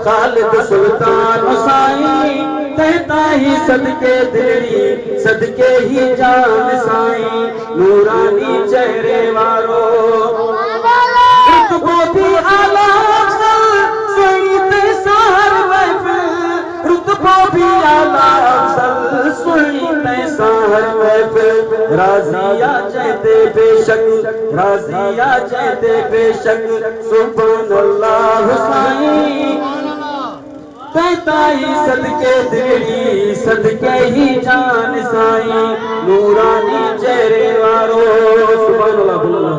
खालिद सुल्तान साईं कहता ही सदके दिली सदके ही जान साईं नूरानी चेहरे वारो रुतबो भी आला सुनी ते सार महफिल रुतबो भी आला सुनी ते सार महफिल राजिया जयते बेशक राजिया जयते बेशक सुभान अल्लाह साईं कहता ही सदके दिली सदके ही जान साईं नूरानी चेहरे वारो सुभान अल्लाह बोलो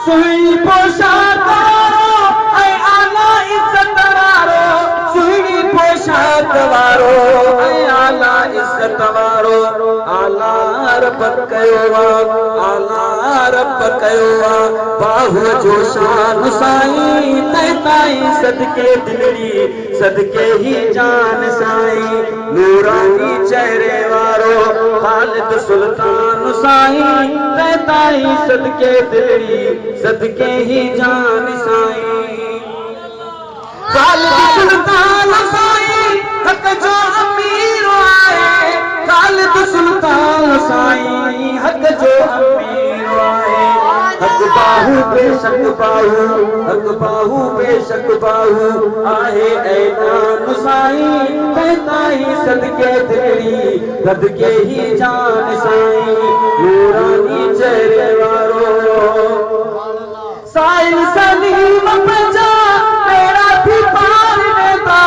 सुनी पोशाक वारो ऐ आला इज्जत वारो सुनी पोशाक वारो ऐ आला इज्जत वारो आला रब कयो आला रब कयो बाहु जो शान साईं कहता ही सदके दिली सदके ही जान साईं नूरानी चेहरे वारो खालिद सुल्तान साईं कहता ही सदके दिली सदके ही जान साईं खालिद सुल्तान साईं हक जो अमीर आए खालिद सुल्तान साईं हक जो अमीर आए हक बाहु बेशक बाहु आहे ऐलान साईं कहता ही सदके दिली सदके ही जान साईं नूरानी चेहरे वारो साहिल सलीम पंजा तेरा भी पार वेंदा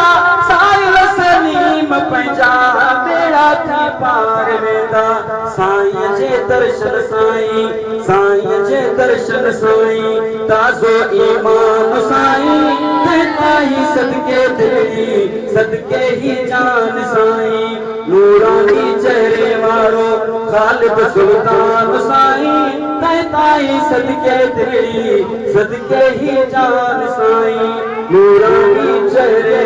साहिल सलीम पंजा तेरा भी पार वेंदा साईं जे दर्शन साईं जे दर्शन साईं ताज़ो ईमान साईं कहता ही सदके दिली सदके ही जान साईं नूरानी चेहरे वारो खालिद सुल्तान साईं कहता ही सदके दिली सदके ही जान साईं नूरानी चेहरे